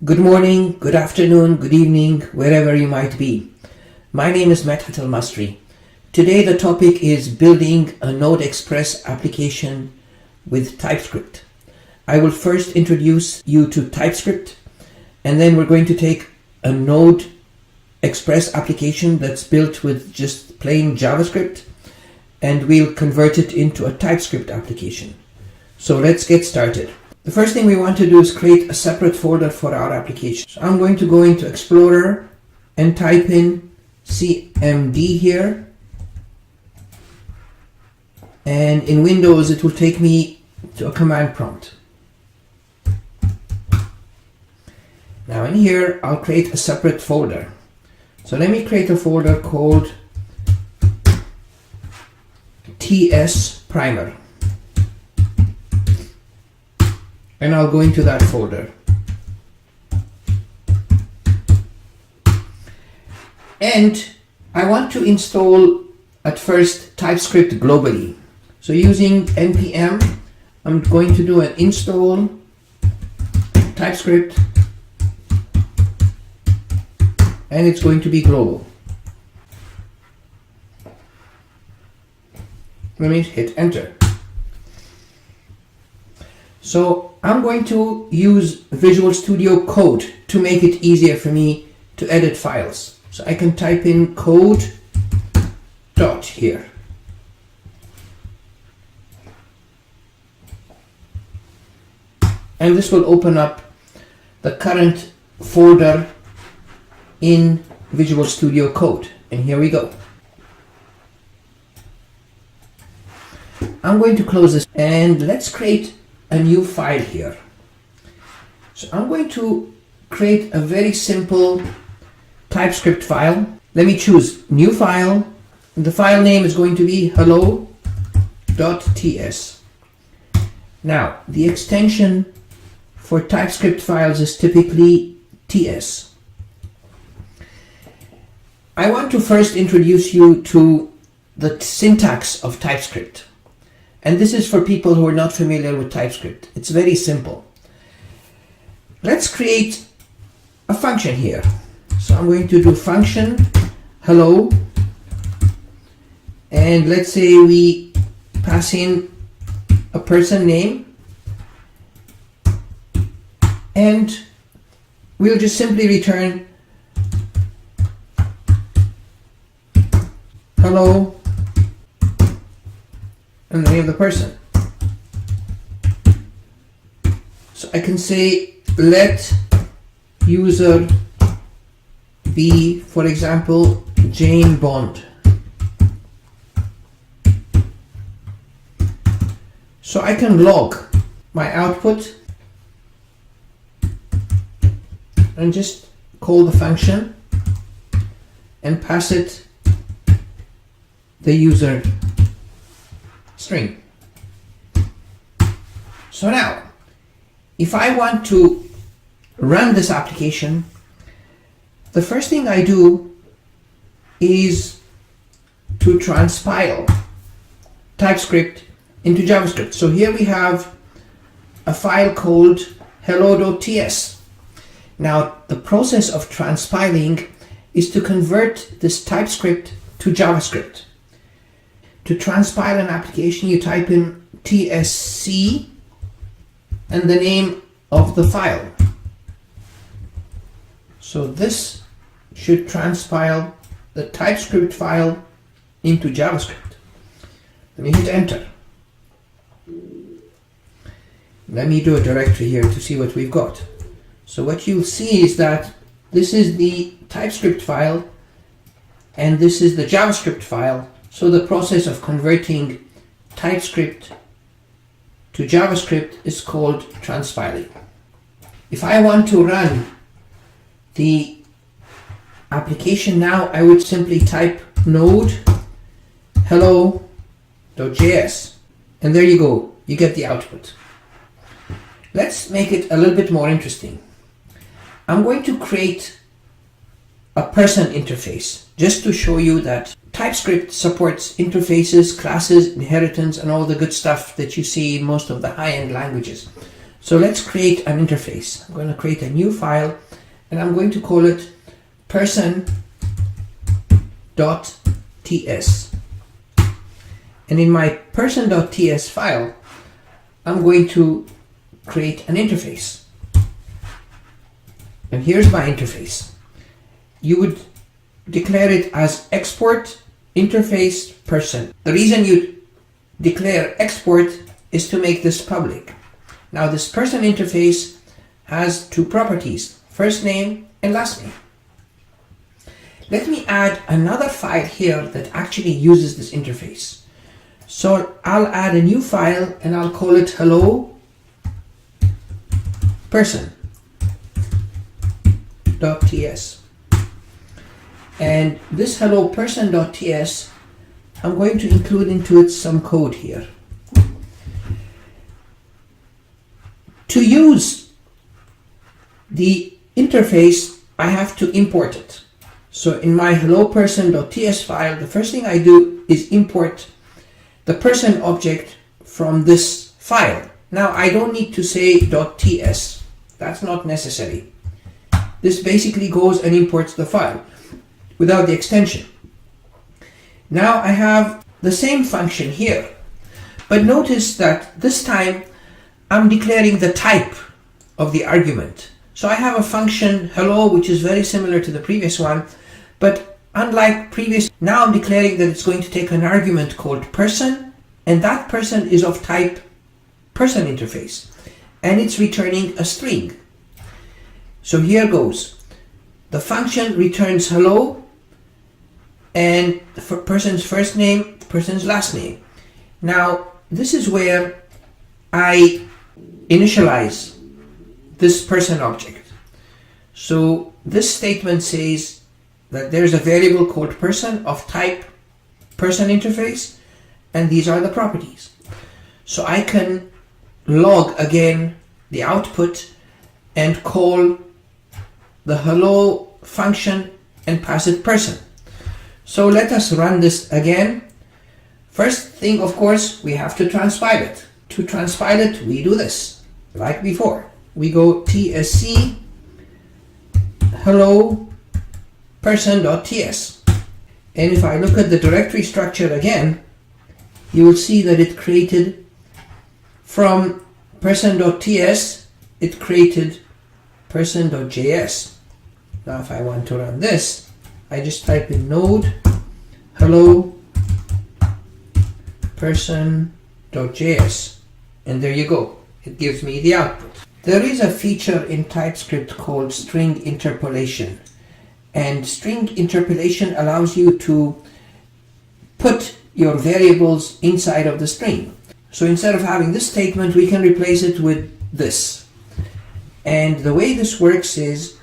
Good morning, good afternoon, good evening, wherever you might be. My name is Medhat Elmasry. Today the topic is building a NodeExpress application with TypeScript. I will first introduce you to TypeScript, and then we're going to take a NodeExpress application that's built with just plain JavaScript, and we'll convert it into a TypeScript application. So let's get started. The first thing we want to do is create a separate folder for our application. So I'm going to go into Explorer and type in CMD here. And in Windows, it will take me to a command prompt. Now in here, I'll create a separate folder. So let me create a folder called TS Primer. And I'll go into that folder. And I want to install at first TypeScript globally. So using npm, I'm going to do an install TypeScript, and it's going to be global. Let me hit enter. So I'm going to use Visual Studio Code to make it easier for me to edit files. So I can type in code dot here. And this will open up the current folder in Visual Studio Code. And here we go. I'm going to close this and let's create a new file here. So I'm going to create a very simple TypeScript file. Let me choose new file, and the file name is going to be hello.ts. Now the extension for TypeScript files is typically TS. I want to first introduce you to the syntax of TypeScript. And this is for people who are not familiar with TypeScript. It's very simple. Let's create a function here. So I'm going to do function hello, and let's say we pass in a person name, and we'll just simply return hello and the name of the person. So I can say let user be, for example, Jane Bond. So I can log my output and just call the function and pass it the user string. So now, if I want to run this application, the first thing I do is to transpile TypeScript into JavaScript. So here we have a file called hello.ts. Now the process of transpiling is to convert this TypeScript to JavaScript. To transpile an application, you type in tsc and the name of the file. So this should transpile the TypeScript file into JavaScript. Let me hit enter. Let me do a directory here to see what we've got. So what you'll see is that this is the TypeScript file and this is the JavaScript file. So the process of converting TypeScript to JavaScript is called transpiling. If I want to run the application now, I would simply type node hello.js, and there you go, you get the output. Let's make it a little bit more interesting. I'm going to create a person interface just to show you that TypeScript supports interfaces, classes, inheritance, and all the good stuff that you see in most of the high-end languages. So let's create an interface. I'm going to create a new file and I'm going to call it person.ts. And in my person.ts file, I'm going to create an interface. And here's my interface. You would declare it as export interface person. The reason you declare export is to make this public. Now this person interface has two properties, first name and last name. Let me add another file here that actually uses this interface. So I'll add a new file and I'll call it hello person.ts. And this hello person.ts, I'm going to include into it some code here. To use the interface, I have to import it. So in my hello person.ts file, the first thing I do is import the person object from this file. Now I don't need to say .ts. That's not necessary. This basically goes and imports the file without the extension. Now I have the same function here, but notice that this time I'm declaring the type of the argument. So I have a function hello, which is very similar to the previous one, but unlike previous, now I'm declaring that it's going to take an argument called person, and that person is of type person interface, and it's returning a string. So here goes. The function returns hello, and the person's first name, person's last name. Now, this is where I initialize this person object. So this statement says that there's a variable called person of type person interface, and these are the properties. So I can log again the output and call the hello function and pass it person. So let us run this again. First thing, of course, we have to transpile it. To transpile it, we do this, like before. We go tsc hello person.ts. And if I look at the directory structure again, you will see that it created from person.ts, it created person.js. Now if I want to run this, I just type in node hello person.js, and there you go. It gives me the output. There is a feature in TypeScript called string interpolation, and string interpolation allows you to put your variables inside of the string. So instead of having this statement, we can replace it with this. And the way this works is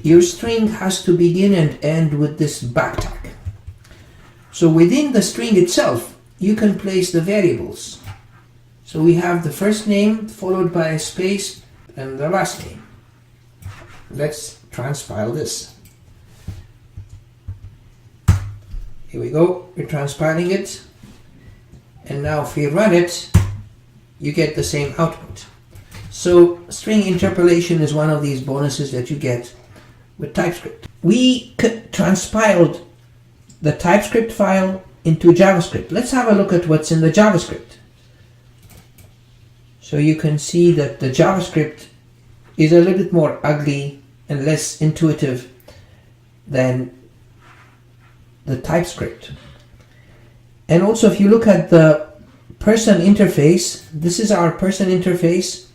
your string has to begin and end with this backtick. So within the string itself, you can place the variables. So we have the first name followed by a space and the last name. Let's transpile this. Here we go, we're transpiling it. And now if we run it, you get the same output. So string interpolation is one of these bonuses that you get with TypeScript. We transpiled the TypeScript file into JavaScript. Let's have a look at what's in the JavaScript. So you can see that the JavaScript is a little bit more ugly and less intuitive than the TypeScript. And also if you look at the person interface, this is our person interface,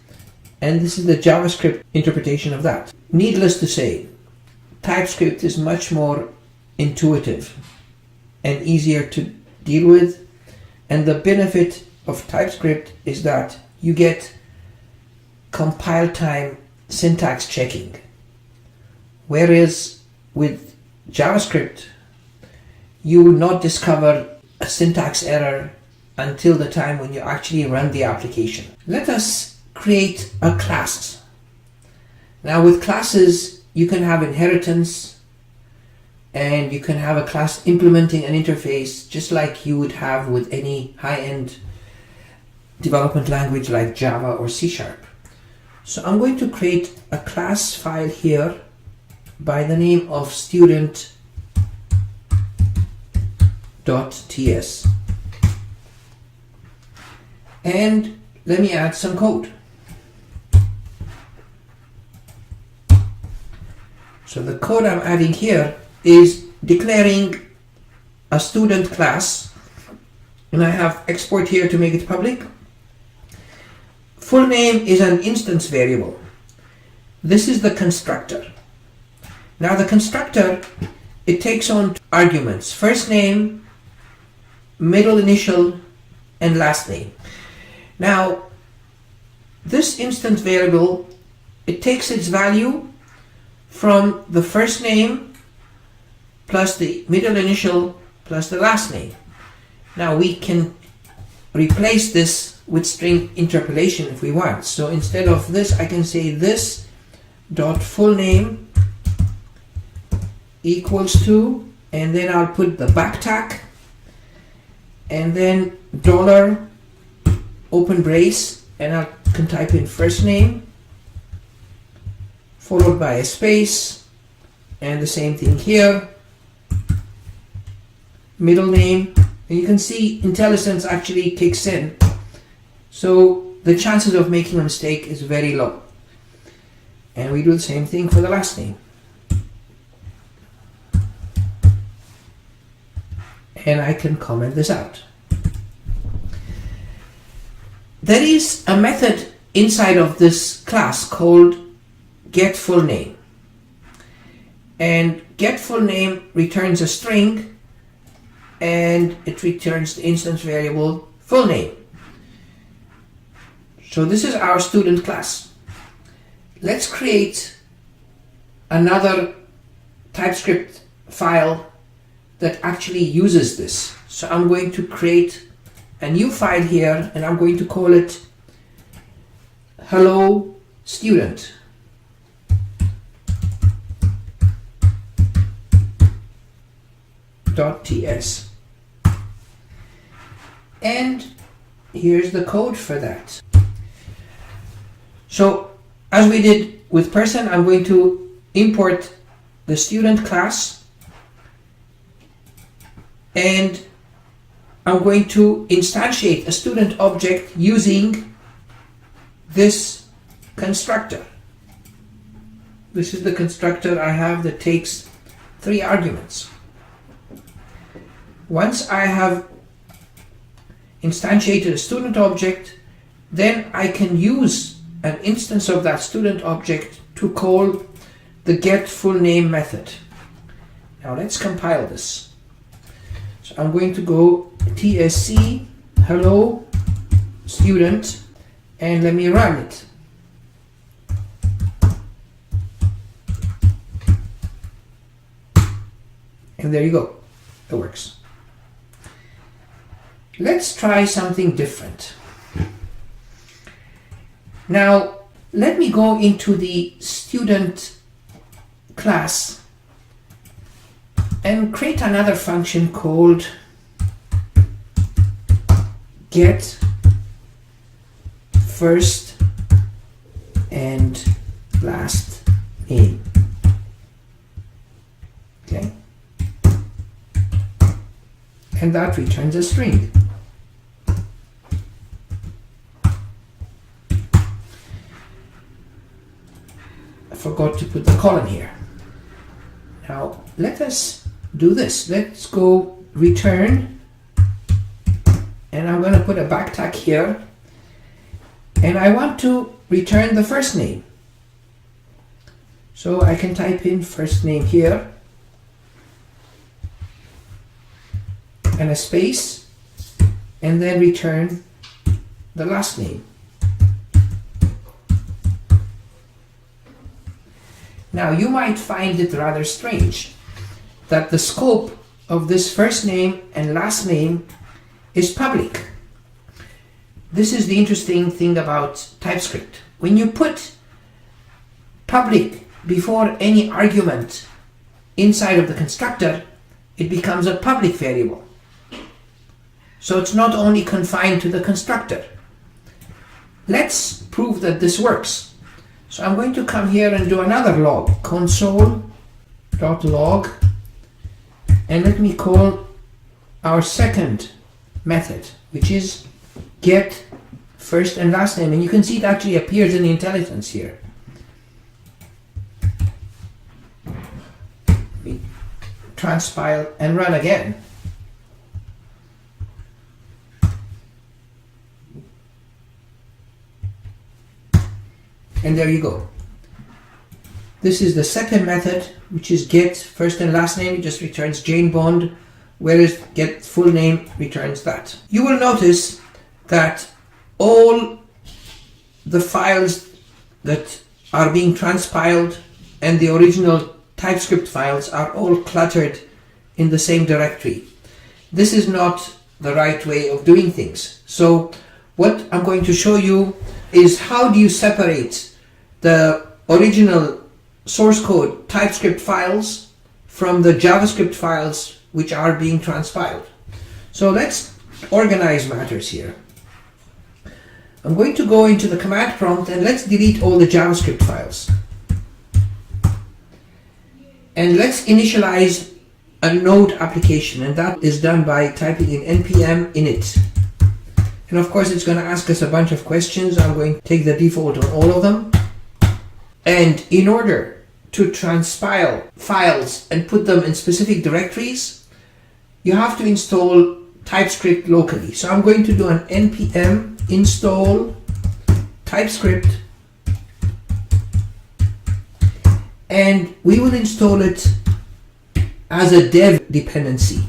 and this is the JavaScript interpretation of that. Needless to say, TypeScript is much more intuitive and easier to deal with, and the benefit of TypeScript is that you get compile time syntax checking, whereas with JavaScript you will not discover a syntax error until the time when you actually run the application. Let us create a class. Now with classes you can have inheritance, and you can have a class implementing an interface just like you would have with any high-end development language like Java or C#. So I'm going to create a class file here by the name of student.ts. And let me add some code. So the code I'm adding here is declaring a student class, and I have export here to make it public. Full name is an instance variable. This is the constructor. Now the constructor, it takes on arguments: first name, middle initial, and last name. Now this instance variable, it takes its value from the first name plus the middle initial plus the last name. Now we can replace this with string interpolation if we want. So instead of this, I can say this dot full name equals to, and then I'll put the backtack, and then dollar open brace, and I can type in first name followed by a space, and the same thing here, middle name, and you can see IntelliSense actually kicks in, so the chances of making a mistake is very low. And we do the same thing for the last name. And I can comment this out. There is a method inside of this class called getFullName, and getFullName returns a string, and it returns the instance variable full name. So this is our student class. Let's create another TypeScript file that actually uses this. So I'm going to create a new file here, and I'm going to call it hello student. .ts, and here's the code for that. So as we did with person, I'm going to import the student class, and I'm going to instantiate a student object using this constructor. This is the constructor I have that takes 3 arguments. Once I have instantiated a student object, then I can use an instance of that student object to call the getFullName method. Now let's compile this. So I'm going to go tsc hello student, and let me run it. And there you go, it works. Let's try something different. Now, let me go into the student class and create another function called get first and last name. Okay? And that returns a string. Forgot to put the colon here. Now let us do this. Let's go return, and I'm going to put a backtack here, and I want to return the first name. So I can type in first name here and a space, and then return the last name. Now you might find it rather strange that the scope of this first name and last name is public. This is the interesting thing about TypeScript. When you put public before any argument inside of the constructor, it becomes a public variable. So it's not only confined to the constructor. Let's prove that this works. So I'm going to come here and do another log, console.log, and let me call our second method, which is get first and last name. And you can see it actually appears in the intelligence here. We transpile and run again. And there you go. This is the second method, which is get first and last name. It just returns Jane Bond, whereas get full name returns that. You will notice that all the files that are being transpiled and the original TypeScript files are all cluttered in the same directory. This is not the right way of doing things. So what I'm going to show you is how do you separate the original source code TypeScript files from the JavaScript files which are being transpiled. So let's organize matters here. I'm going to go into the command prompt and let's delete all the JavaScript files. And let's initialize a Node application, and that is done by typing in npm init. And of course it's going to ask us a bunch of questions. I'm going to take the default on all of them. And in order to transpile files and put them in specific directories, you have to install TypeScript locally. So I'm going to do an npm install TypeScript, and we will install it as a dev dependency.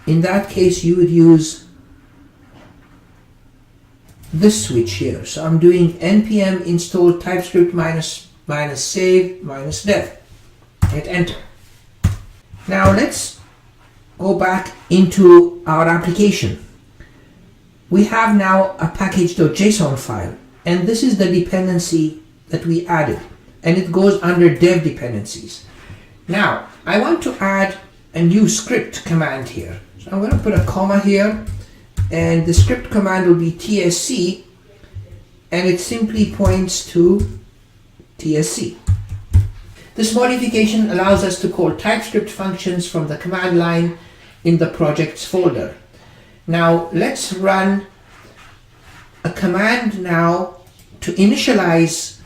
In that case, you would use this switch here. So I'm doing npm install TypeScript minus save minus dev. Hit enter. Now let's go back into our application. We have now a package.json file, and this is the dependency that we added, and it goes under dev dependencies. Now I want to add a new script command here. So I'm going to put a comma here, and the script command will be tsc, and it simply points to tsc. This modification allows us to call TypeScript functions from the command line in the projects folder. Now let's run a command now to initialize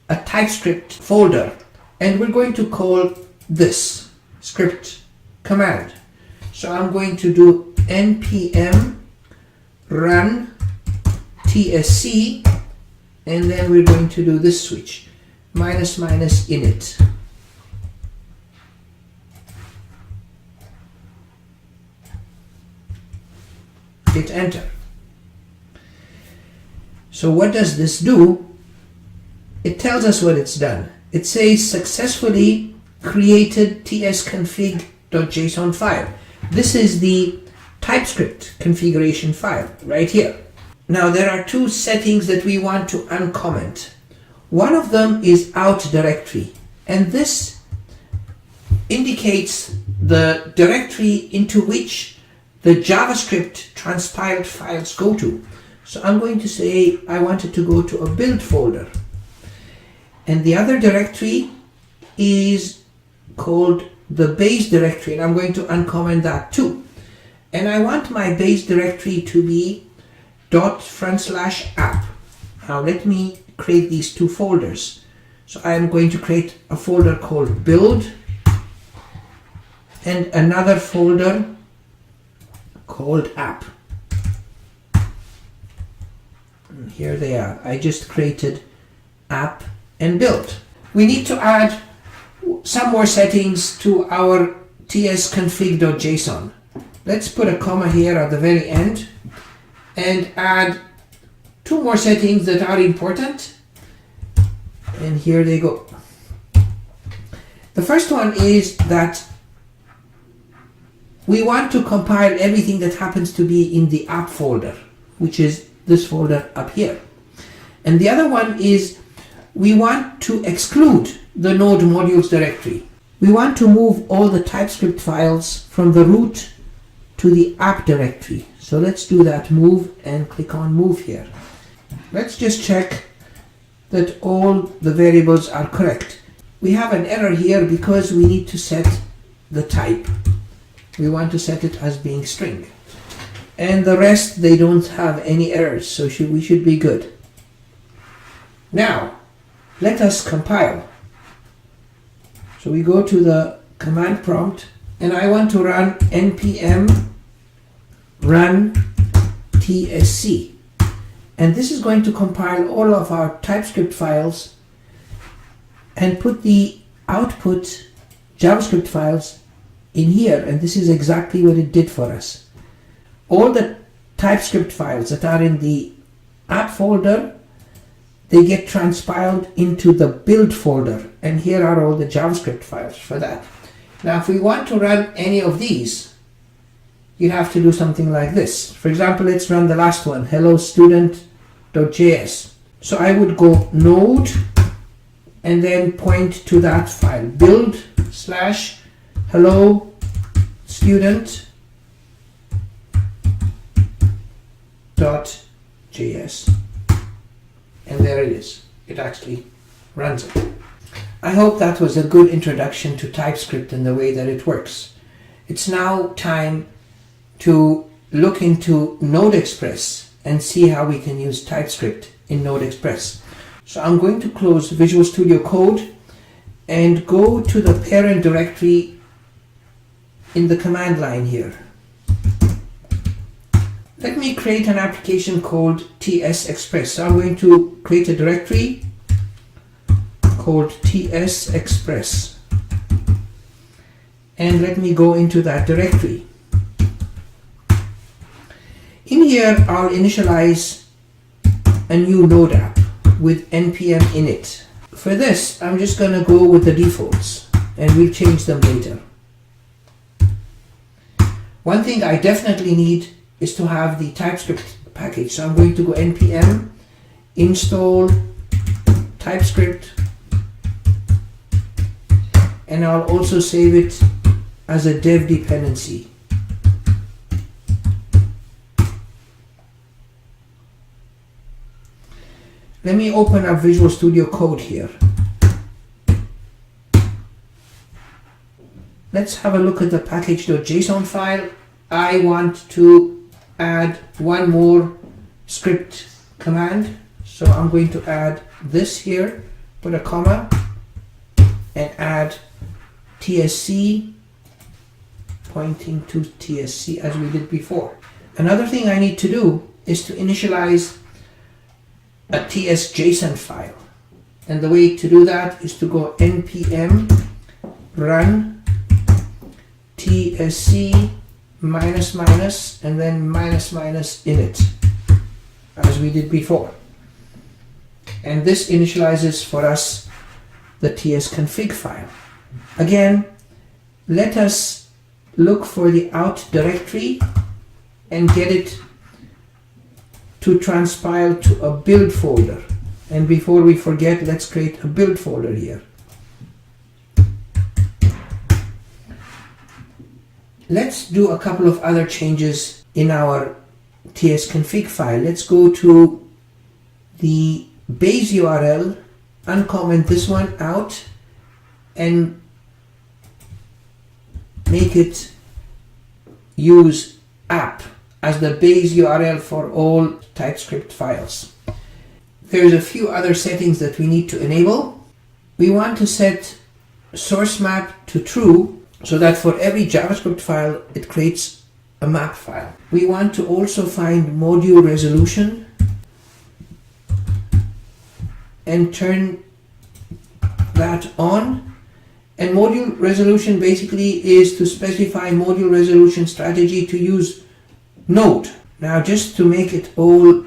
a TypeScript folder, and we're going to call this script command. So I'm going to do npm run tsc, and then we're going to do this switch, minus init. Hit enter. So what does this do? It tells us what it's done. It says successfully created tsconfig.json file. This is the TypeScript configuration file right here. Now there are two settings that we want to uncomment. One of them is out directory, and this indicates the directory into which the JavaScript transpiled files go to. So I'm going to say I want it to go to a build folder, and the other directory is called the base directory, and I'm going to uncomment that too. And I want my base directory to be ./app. Now let me create these two folders. So I am going to create a folder called build and another folder called app. And here they are. I just created app and build. We need to add some more settings to our tsconfig.json. Let's put a comma here at the very end and add two more settings that are important. And here they go. The first one is that we want to compile everything that happens to be in the app folder, which is this folder up here. And the other one is we want to exclude the node modules directory. We want to move all the TypeScript files from the root to the app directory. So let's do that, move, and click on move here. Let's just check that all the variables are correct. We have an error here because we need to set the type. We want to set it as being string. And the rest, they don't have any errors, so we should be good. Now, let us compile. So we go to the command prompt, and I want to run npm run tsc. And this is going to compile all of our TypeScript files and put the output JavaScript files in here, and this is exactly what it did for us. All the TypeScript files that are in the app folder, they get transpiled into the build folder, and here are all the JavaScript files for that. Now if we want to run any of these, you have to do something like this. For example, let's run the last one, hello student.js. So I would go node and then point to that file, build/hello student.js. And there it is. It actually runs it. I hope that was a good introduction to TypeScript and the way that it works. It's now time to look into NodeExpress and see how we can use TypeScript in NodeExpress. So I'm going to close Visual Studio Code and go to the parent directory in the command line here. Let me create an application called TS-Express. So I'm going to create a directory called TS-Express. And let me go into that directory. In here, I'll initialize a new Node app with npm init. For this, I'm just going to go with the defaults, and we'll change them later. One thing I definitely need is to have the TypeScript package. So I'm going to go npm install TypeScript, and I'll also save it as a dev dependency. Let me open up Visual Studio Code here. Let's have a look at the package.json file. I want to add one more script command. So I'm going to add this here, put a comma, and add TSC, pointing to TSC as we did before. Another thing I need to do is to initialize a TS.json file. And the way to do that is to go npm run tsc -- and then -- init as we did before. And this initializes for us the tsconfig file. Again, let us look for the out directory and get it to transpile to a build folder. And before we forget, let's create a build folder here. Let's do a couple of other changes in our tsconfig file. Let's go to the base URL, uncomment this one out, and make it use app as the base URL for all TypeScript files. There's a few other settings that we need to enable. We want to set source map to true so that for every JavaScript file it creates a map file. We want to also find module resolution and turn that on. And module resolution basically is to specify module resolution strategy to use Node. Now, just to make it all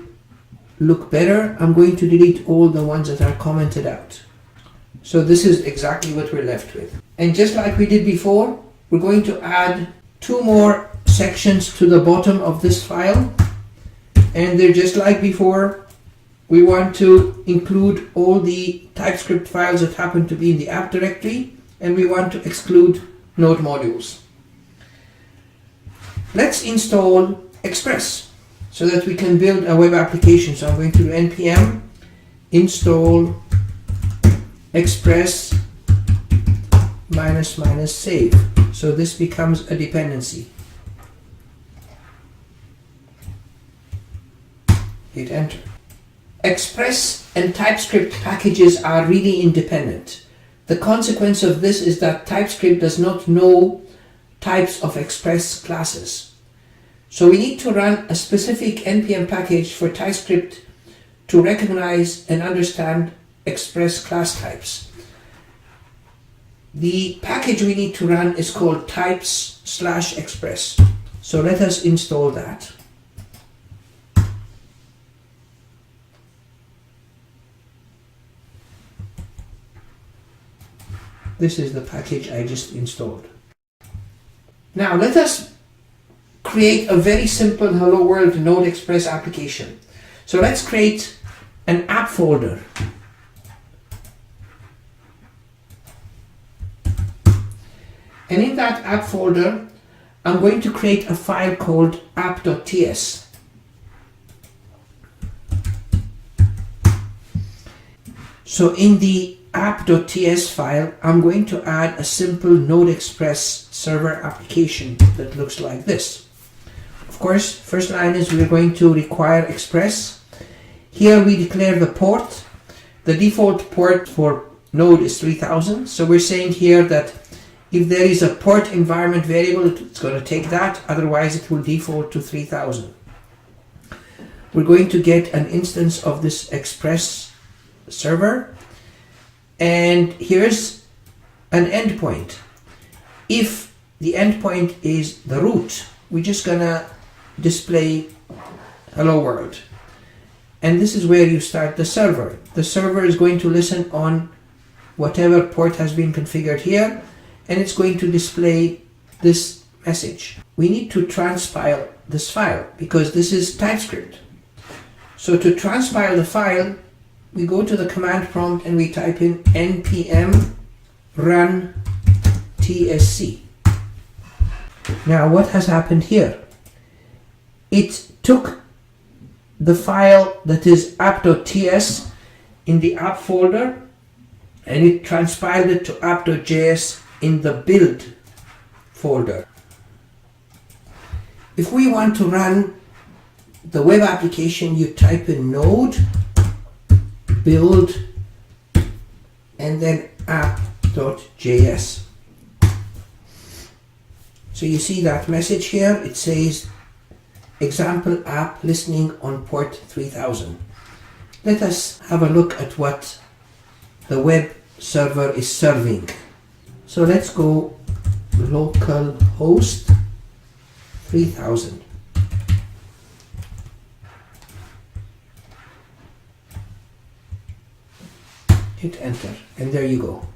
look better, I'm going to delete all the ones that are commented out. So this is exactly what we're left with. And just like we did before, we're going to add two more sections to the bottom of this file. And they're just like before. We want to include all the TypeScript files that happen to be in the app directory, and we want to exclude Node modules. Let's install Express so that we can build a web application. So I'm going to do npm install express -- save. So this becomes a dependency. Hit enter. Express and TypeScript packages are really independent. The consequence of this is that TypeScript does not know types of Express classes. So we need to run a specific npm package for TypeScript to recognize and understand Express class types. The package we need to run is called types/express. So let us install that. This is the package I just installed. Now let us create a very simple Hello World NodeExpress application. So let's create an app folder. And in that app folder, I'm going to create a file called app.ts. So in the app.ts file, I'm going to add a simple NodeExpress server application that looks like this. Of course, first line is we're going to require Express. Here we declare the port. The default port for Node is 3000. So we're saying here that if there is a port environment variable, it's going to take that. Otherwise, it will default to 3000. We're going to get an instance of this Express server. And here's an endpoint. If the endpoint is the root, we're just gonna display hello world. And this is where you start the server. The server is going to listen on whatever port has been configured here, and it's going to display this message. We need to transpile this file because this is TypeScript. So to transpile the file, we go to the command prompt and we type in npm run tsc. Now what has happened here? It took the file that is app.ts in the app folder and it transpiled it to app.js in the build folder. If we want to run the web application, you type in node build and then app.js. So you see that message here, it says example app listening on port 3000. Let us have a look at what the web server is serving. So let's go localhost 3000. Hit enter and there you go.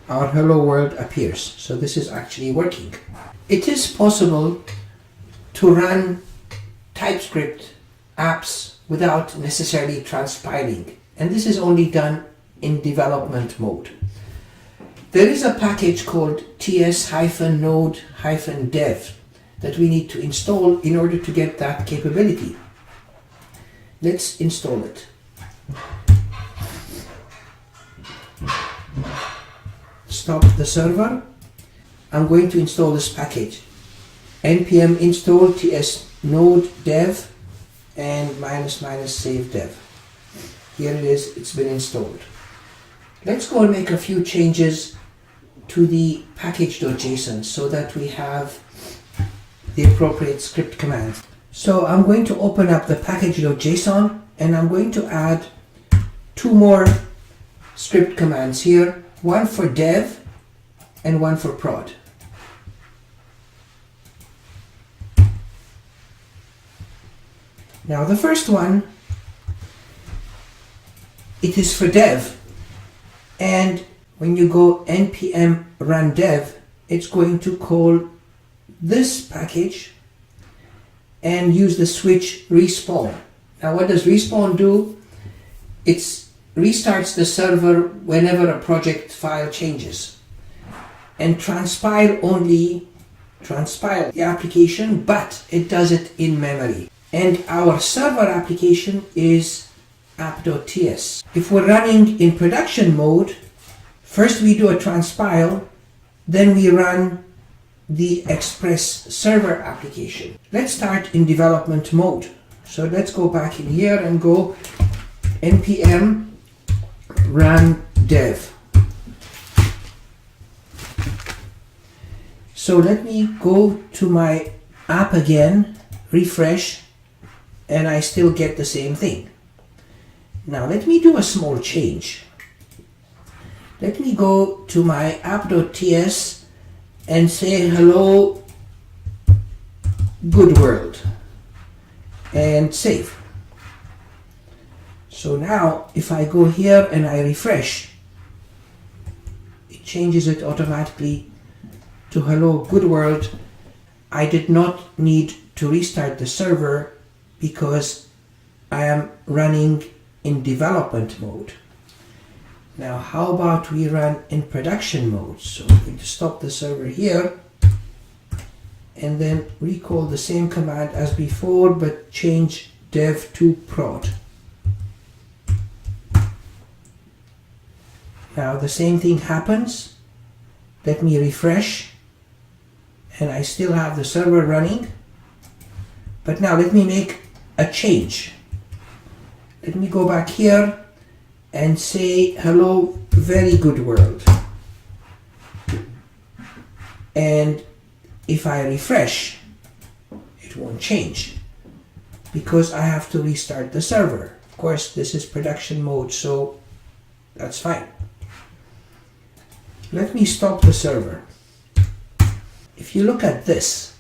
Our hello world appears. So this is actually working. It is possible to run TypeScript apps without necessarily transpiling, and this is only done in development mode. There is a package called ts-node-dev that we need to install in order to get that capability. Let's install it. Stop the server. I'm going to install this package. npm install ts-node-dev and -- save dev. Here it is, it's been installed. Let's go and make a few changes to the package.json so that we have the appropriate script commands. So I'm going to open up the package.json and I'm going to add two more script commands here, one for dev and one for prod. Now the first one, it is for dev, and when you go npm run dev, it's going to call this package and use the switch respawn. Now what does respawn do? It restarts the server whenever a project file changes, and transpile the application, but it does it in memory. And our server application is app.ts. If we're running in production mode, first we do a transpile, then we run the Express server application. Let's start in development mode. So let's go back in here and go npm run dev. So let me go to my app again, refresh, and I still get the same thing. Now let me do a small change. Let me go to my app.ts and say hello good world and save. So now if I go here and I refresh, it changes it automatically to hello good world. I did not need to restart the server because I am running in development mode. Now how about we run in production mode? So I'm going to stop the server here and then recall the same command as before, but change dev to prod. Now the same thing happens. Let me refresh and I still have the server running. But now let me make a change. Let me go back here and say hello very good world. And if I refresh, it won't change because I have to restart the server. Of course, this is production mode, so that's fine. Let me stop the server. If you look at this,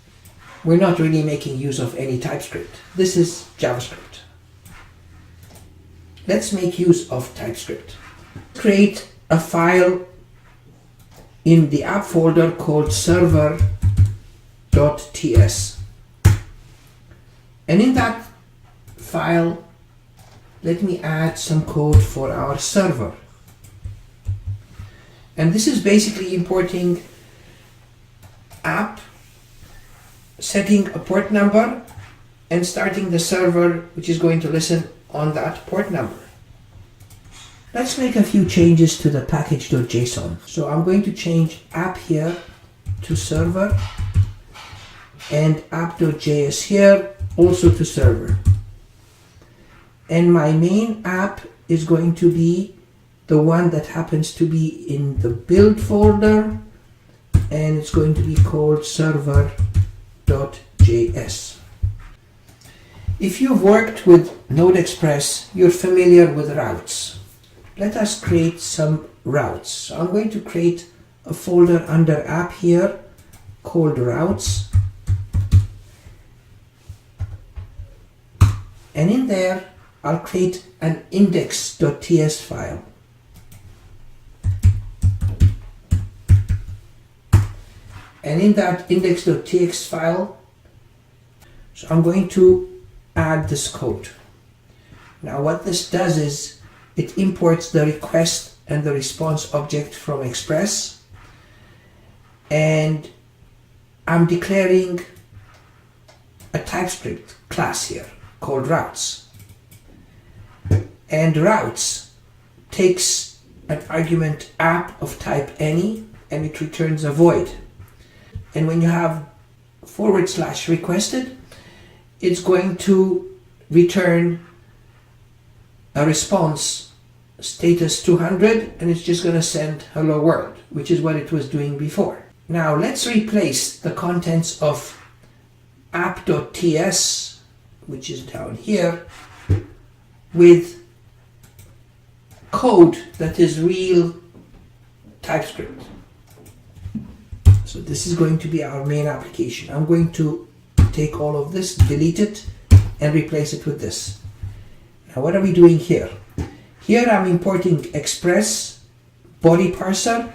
we're not really making use of any TypeScript. This is JavaScript. Let's make use of TypeScript. Create a file in the app folder called server.ts. And in that file, let me add some code for our server. And this is basically importing app, setting a port number, and starting the server, which is going to listen on that port number. Let's make a few changes to the package.json. So I'm going to change app here to server and app.js here also to server. And my main app is going to be the one that happens to be in the build folder, and it's going to be called server.js. If you've worked with NodeExpress, you're familiar with routes. Let us create some routes. So I'm going to create a folder under app here called routes. And in there, I'll create an index.ts file. And in that index.txt file, so I'm going to add this code. Now what this does is it imports the request and the response object from Express, and I'm declaring a TypeScript class here called routes. And routes takes an argument app of type any, and it returns a void. And when you have / requested, it's going to return a response status 200, and it's just going to send hello world, which is what it was doing before. Now let's replace the contents of app.ts, which is down here, with code that is real TypeScript. So this is going to be our main application. I'm going to take all of this, delete it, and replace it with this. Now what are we doing here? Here I'm importing Express body parser.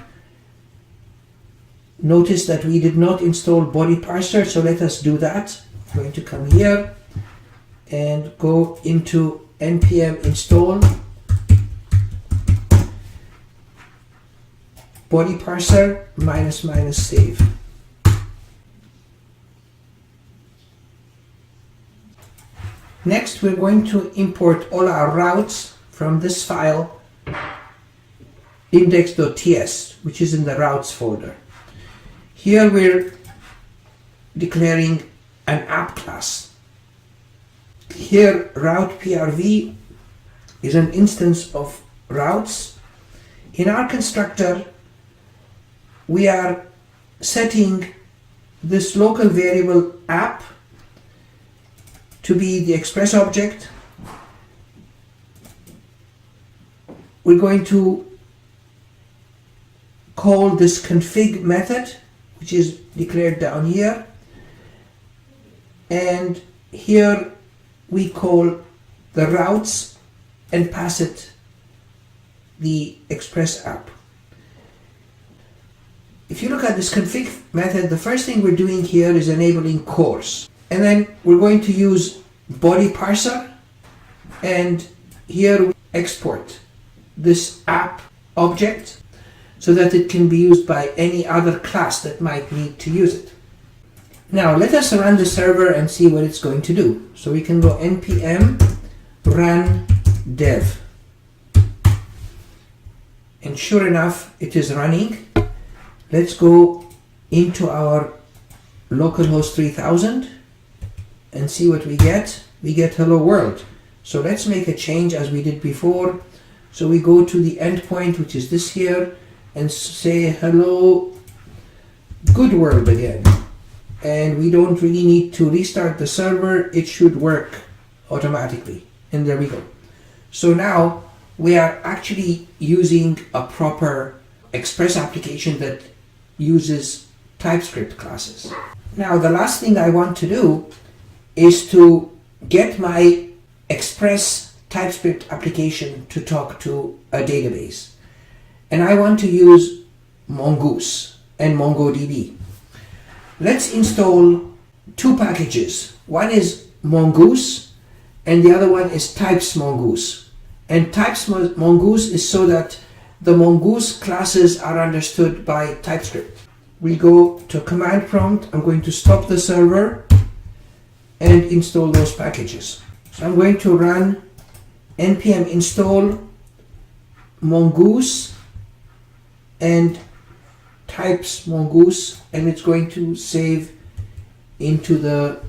Notice that we did not install body parser, so let us do that. I'm going to come here and go into npm install body parser -- save. Next, we're going to import all our routes from this file index.ts, which is in the routes folder. Here we're declaring an app class. Here route PRV is an instance of routes. In our constructor, we are setting this local variable app to be the Express object. We're going to call this config method, which is declared down here, and here we call the routes and pass it the Express app. If you look at this config method, the first thing we're doing here is enabling cores, and then we're going to use body parser, and here we export this app object so that it can be used by any other class that might need to use it. Now let us run the server and see what it's going to do. So we can go npm run dev, and sure enough it is running. Let's go into our localhost 3000 and see what we get. We get hello world. So let's make a change as we did before. So we go to the endpoint, which is this here, and say hello good world again. And we don't really need to restart the server. It should work automatically. And there we go. So now we are actually using a proper Express application that uses TypeScript classes. Now the last thing I want to do is to get my Express TypeScript application to talk to a database. And I want to use Mongoose and MongoDB. Let's install two packages. One is Mongoose and the other one is types Mongoose. And types Mongoose is so that the Mongoose classes are understood by TypeScript. We go to command prompt. I'm going to stop the server and install those packages. So I'm going to run npm install Mongoose and types Mongoose, and it's going to save into the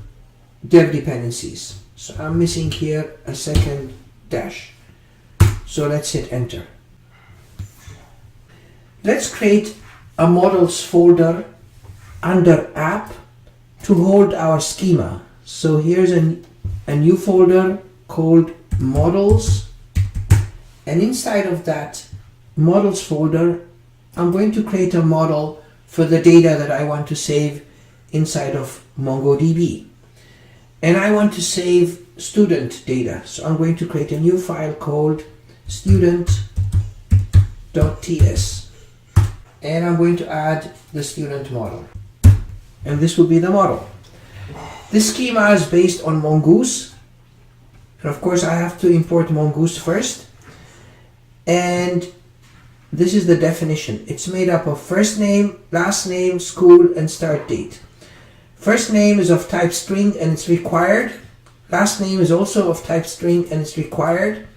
dev dependencies. So I'm missing here a second dash. So let's hit enter. Let's create a models folder under app to hold our schema. So here's a new folder called models, and inside of that models folder I'm going to create a model for the data that I want to save inside of MongoDB, and I want to save student data. So I'm going to create a new file called student.ts, and I'm going to add the student model, and this will be the model. This schema is based on Mongoose, and of course I have to import Mongoose first, and this is the definition. It's made up of first name, last name, school, and start date. First name is of type string and it's required. Last name is also of type string and it's required.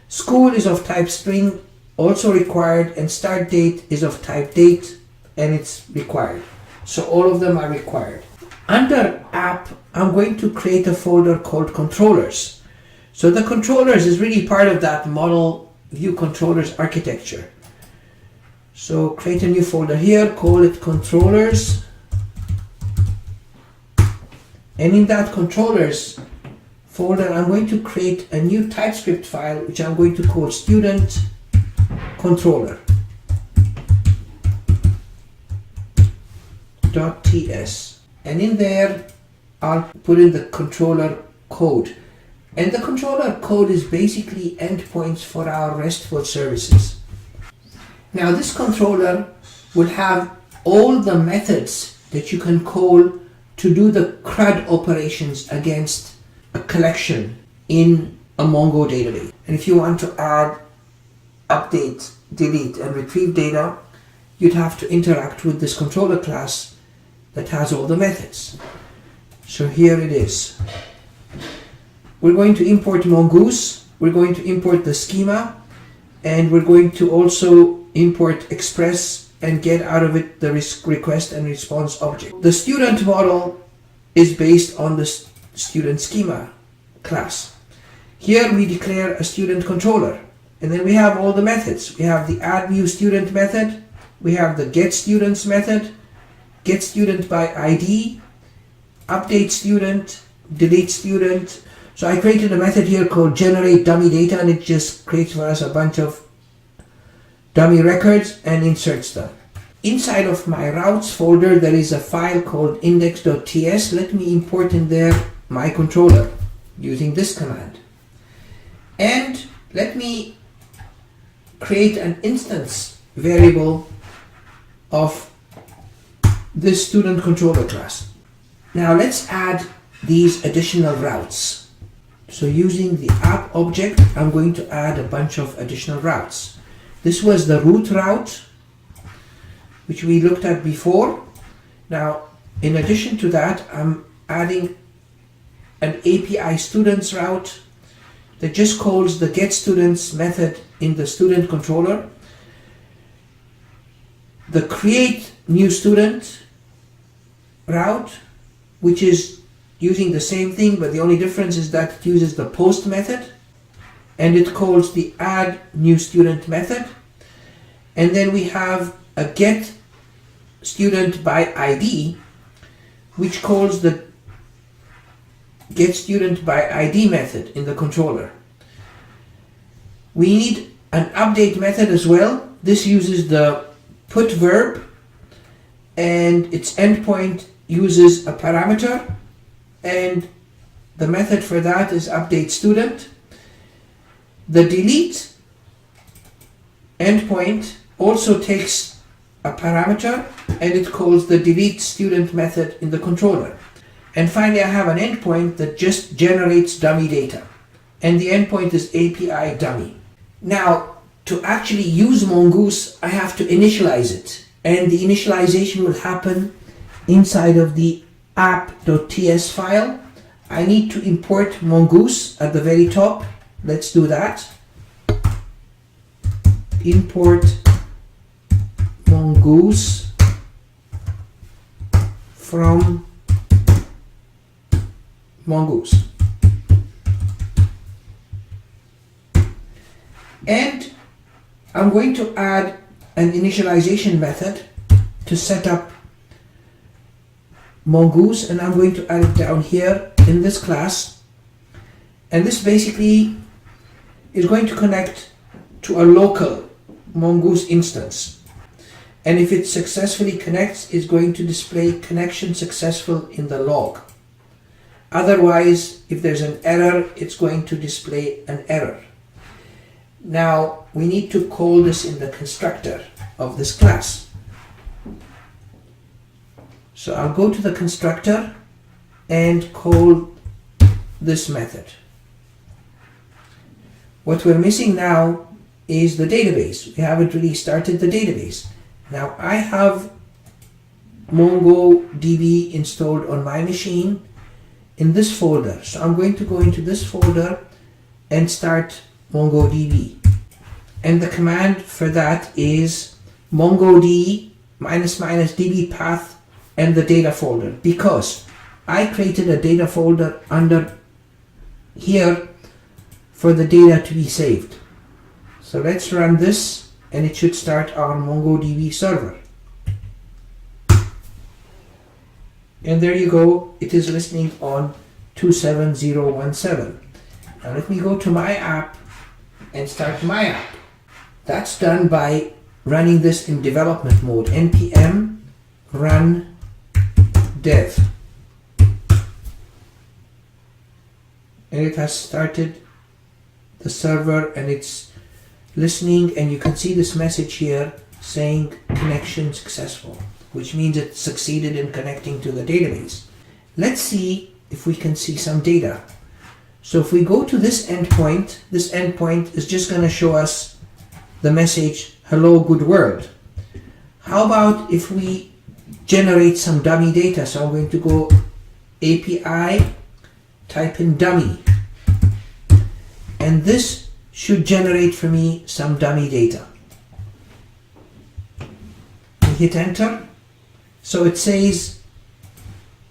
School is of type string, also required, and start date is of type date and it's required. So all of them are required. Under app, I'm going to create a folder called controllers. So the controllers is really part of that model view controllers architecture. So create a new folder here, call it controllers, and in that controllers folder I'm going to create a new TypeScript file which I'm going to call student controller .ts, and in there I'll put in the controller code, and the controller code is basically endpoints for our RESTful services. Now this controller will have all the methods that you can call to do the CRUD operations against a collection in a Mongo database. And if you want to add, update, delete, and retrieve data, you'd have to interact with this controller class that has all the methods. So here it is. we're going to import Mongoose, we're going to import the schema, and we're going to also import Express and get out of it the request and response object. The student model is based on the student schema class. Here we declare a student controller, and then we have all the methods. We have the add new student method, we have the get students method, get student by ID, update student, delete student. So I created a method here called generate dummy data, and it just creates for us a bunch of dummy records and inserts them. Inside of my routes folder there is a file called index.ts. Let me import in there my controller using this command. And let me create an instance variable of this student controller class. Now let's add these additional routes. So using the app object, I'm going to add a bunch of additional routes. This was the root route, which we looked at before. Now, in addition to that, I'm adding an API students route that just calls the get students method in the student controller, the create new student route, which is using the same thing, but the only difference is that it uses the post method, and it calls the add new student method. And then we have a get student by ID, which calls the get student by ID method in the controller. We need an update method as well. This uses the put verb, and its endpoint uses a parameter, and the method for that is update student. The delete endpoint also takes a parameter, and it calls the delete student method in the controller. And finally, I have an endpoint that just generates dummy data, and the endpoint is API dummy. Now, to actually use Mongoose, I have to initialize it, and the initialization will happen inside of the app.ts file. I need to import Mongoose at the very top. Let's do that. Import Mongoose from Mongoose. And I'm going to add an initialization method to set up Mongoose, and I'm going to add it down here in this class. And this basically is going to connect to a local Mongoose instance. And if it successfully connects, it's going to display connection successful in the log. Otherwise, if there's an error, it's going to display an error. Now, we need to call this in the constructor of this class. So I'll go to the constructor and call this method. What we're missing now is the database. We haven't really started the database. Now I have MongoDB installed on my machine in this folder. So I'm going to go into this folder and start MongoDB. And the command for that is MongoDB --db path and the data folder, because I created a data folder under here for the data to be saved. So let's run this, and it should start our MongoDB server. And there you go, it is listening on 27017. Now let me go to my app and start my app. That's done by running this in development mode, npm run dev. And it has started the server, and it's listening, and you can see this message here saying connection successful, which means it succeeded in connecting to the database. Let's see if we can see some data. So if we go to this endpoint is just going to show us the message, hello good world. How about if we generate some dummy data? So I'm going to go API, type in dummy, and this should generate for me some dummy data. I hit enter. So it says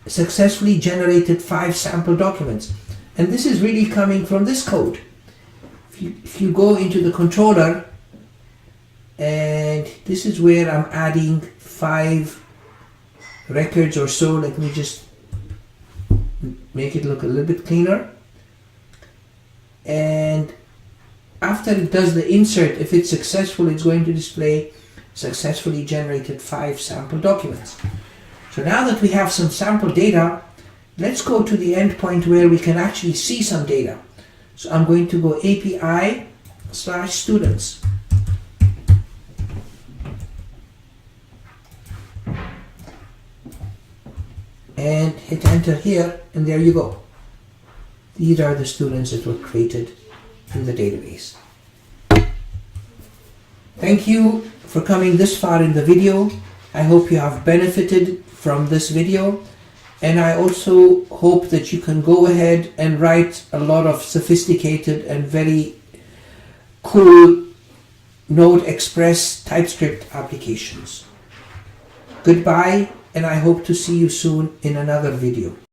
successfully generated 5 sample documents, and this is really coming from this code. If you go into the controller, and this is where I'm adding 5 records or so. Let me just make it look a little bit cleaner. And after it does the insert, if it's successful, it's going to display successfully generated 5 sample documents. So now that we have some sample data, let's go to the endpoint where we can actually see some data. So I'm going to go API/students. And hit enter here, and there you go. These are the students that were created in the database. Thank you for coming this far in the video. I hope you have benefited from this video, and I also hope that you can go ahead and write a lot of sophisticated and very cool NodeExpress TypeScript applications. Goodbye, and I hope to see you soon in another video.